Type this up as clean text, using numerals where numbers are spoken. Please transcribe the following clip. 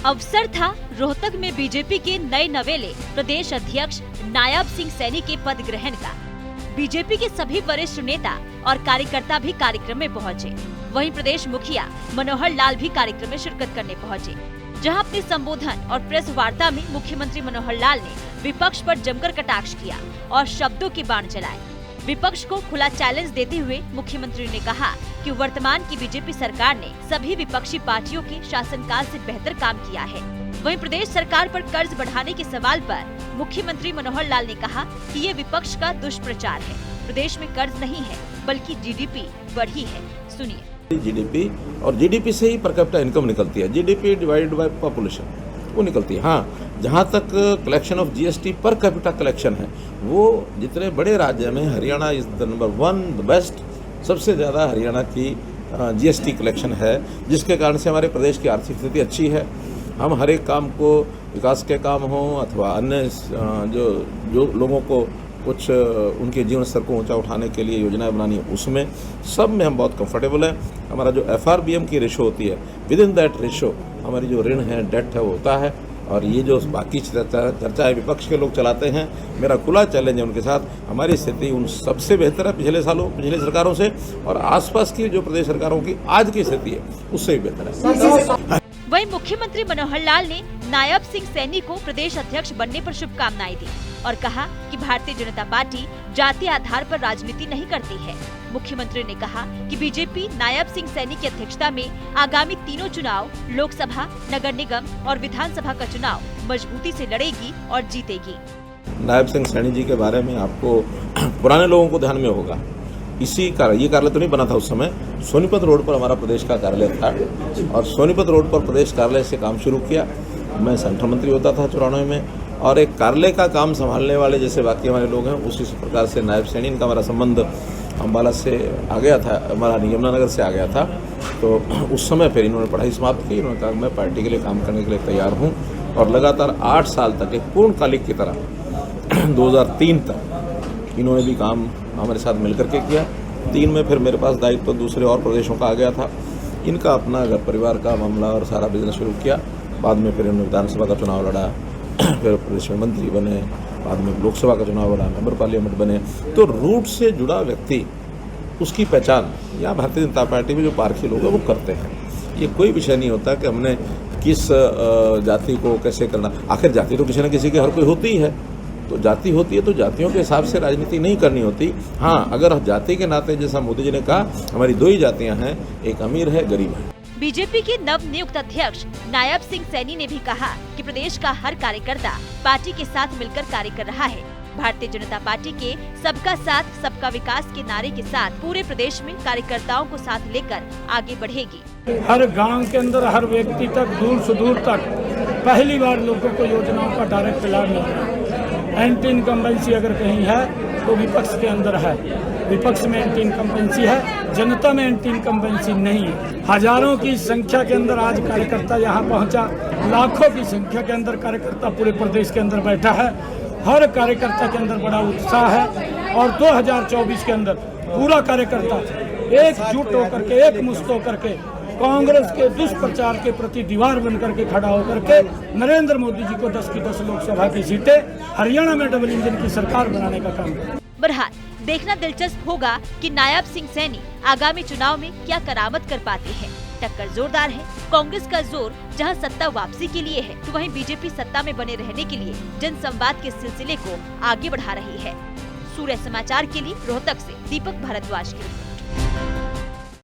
अवसर था रोहतक में बीजेपी के नए नवेले प्रदेश अध्यक्ष नायब सिंह सैनी के पद ग्रहण का। बीजेपी के सभी वरिष्ठ नेता और कार्यकर्ता भी कार्यक्रम में पहुंचे। वहीं प्रदेश मुखिया मनोहर लाल भी कार्यक्रम में शिरकत करने पहुंचे, जहां अपने संबोधन और प्रेस वार्ता में मुख्यमंत्री मनोहर लाल ने विपक्ष पर जमकर कटाक्ष किया और शब्दों के बाण चलाए। विपक्ष को खुला चैलेंज देते हुए मुख्यमंत्री ने कहा कि वर्तमान की बीजेपी सरकार ने सभी विपक्षी पार्टियों के शासनकाल से बेहतर काम किया है। वहीं प्रदेश सरकार पर कर्ज बढ़ाने के सवाल पर मुख्यमंत्री मनोहर लाल ने कहा कि ये विपक्ष का दुष्प्रचार है। प्रदेश में कर्ज नहीं है बल्कि जीडीपी बढ़ी है। सुनिए। जीडीपी और जीडीपी से ही पर कैपिटा इनकम निकलती है। जीडीपी डिवाइडेड बाय पॉपुलेशन वो निकलती है। हाँ, जहाँ तक collection of GST per capita collection है, वो जितने बड़े राज्य में Haryana is the number 1 the best. सबसे ज़्यादा हरियाणा की जीएसटी कलेक्शन है, जिसके कारण से हमारे प्रदेश की आर्थिक स्थिति अच्छी है। हम हर एक काम को, विकास के काम हों अथवा अन्य जो लोगों को कुछ उनके जीवन स्तर को ऊंचा उठाने के लिए योजनाएं बनानी है, उसमें सब में हम बहुत कंफर्टेबल हैं। हमारा जो एफआरबीएम की रेशो होती है, विद इन दैट रेशो हमारी जो ऋण है, डेट है, वो होता है। और ये जो बाकी चर्चा है विपक्ष के लोग चलाते हैं, मेरा खुला चैलेंज है उनके साथ, हमारी स्थिति उन सबसे बेहतर है पिछले सरकारों से, और आसपास की जो प्रदेश सरकारों की आज की स्थिति है उससे भी बेहतर है। वहीं मुख्यमंत्री मनोहर लाल ने नायब सिंह सैनी को प्रदेश अध्यक्ष बनने पर शुभकामनाएं दी और कहा कि भारतीय जनता पार्टी जाति आधार पर राजनीति नहीं करती है। मुख्यमंत्री ने कहा कि बीजेपी नायब सिंह सैनी की अध्यक्षता में आगामी तीनों चुनाव, लोकसभा, नगर निगम और विधानसभा का चुनाव मजबूती से लड़ेगी और जीतेगी। नायब सिंह सैनी जी के बारे में आपको पुराने लोगों को ध्यान में होगा, ये कार्यालय तो नहीं बना था उस समय, सोनीपत रोड पर हमारा प्रदेश का कार्यालय था और सोनीपत रोड पर प्रदेश कार्यालय से काम शुरू किया। मैं सेंट्रल मंत्री होता था 94 में, और एक कार्यालय का काम संभालने वाले जैसे बाकी हमारे लोग हैं, उसी प्रकार से नायब सैनी, इनका हमारा संबंध अम्बाला से आ गया था, हमारा यमुनानगर से आ गया था। तो उस समय फिर इन्होंने पढ़ाई समाप्त की। इन्होंने कहा मैं पार्टी के लिए काम करने के लिए तैयार हूँ, और लगातार 8 साल तक एक पूर्णकालिक की तरह 2003 तक इन्होंने भी काम हमारे साथ मिलकर के किया। 3 में फिर मेरे पास दायित्व तो दूसरे और प्रदेशों का आ गया था। इनका अपना घर परिवार का मामला और सारा बिजनेस शुरू किया। बाद में फिर इन्होंने विधानसभा का चुनाव लड़ा, फिर प्रदेश में मंत्री बने, बाद में लोकसभा का चुनाव लड़ा, मेंबर पार्लियामेंट बने। तो रूट से जुड़ा व्यक्ति, उसकी पहचान यहाँ भारतीय जनता पार्टी में जो पारखी लोग हैं वो करते हैं। ये कोई विषय नहीं होता कि हमने किस जाति को कैसे करना। आखिर जाति तो किसी न किसी की हर कोई होती है, तो जाति होती है तो जातियों के हिसाब से राजनीति नहीं करनी होती। हाँ, अगर जाति के नाते, जैसा मोदी जी ने कहा, हमारी 2 ही जातियां हैं, एक अमीर है, गरीब है। बीजेपी के नव नियुक्त अध्यक्ष नायब सिंह सैनी ने भी कहा कि प्रदेश का हर कार्यकर्ता पार्टी के साथ मिलकर कार्य कर रहा है। भारतीय जनता पार्टी के सबका साथ सबका विकास के नारे के साथ पूरे प्रदेश में कार्यकर्ताओं को साथ लेकर आगे बढ़ेगी। हर गांव के अंदर, हर व्यक्ति तक, दूर से दूर तक पहली बार लोगों को योजनाओं का डायरेक्ट लाभ मिल रहा है। एंटी इनकम्बेंसी अगर कहीं है तो विपक्ष के अंदर है। विपक्ष में एंटी इनकम्बेंसी है, जनता में एंटी इनकम्बेंसी नहीं है। हजारों की संख्या के अंदर आज कार्यकर्ता यहाँ पहुँचा, लाखों की संख्या के अंदर कार्यकर्ता पूरे प्रदेश के अंदर बैठा है। हर कार्यकर्ता के अंदर बड़ा उत्साह है और 2024 के अंदर पूरा कार्यकर्ता एकजुट होकर के, एक मुश्त होकर के कांग्रेस के दुष्प्रचार के प्रति दीवार बनकर के खड़ा होकर के नरेंद्र मोदी जी को 10 की 10 लोकसभा की सीटें हरियाणा में डबल इंजन की सरकार बनाने का काम करें। बहरहाल देखना दिलचस्प होगा कि नायब सिंह सैनी आगामी चुनाव में क्या करामत कर पाते हैं। टक्कर जोरदार है। कांग्रेस का जोर जहां सत्ता वापसी के लिए है, तो वहीं बीजेपी सत्ता में बने रहने के लिए जनसंवाद के सिलसिले को आगे बढ़ा रही है। सूर्य समाचार के लिए रोहतक से दीपक भारद्वाज की रिपोर्ट।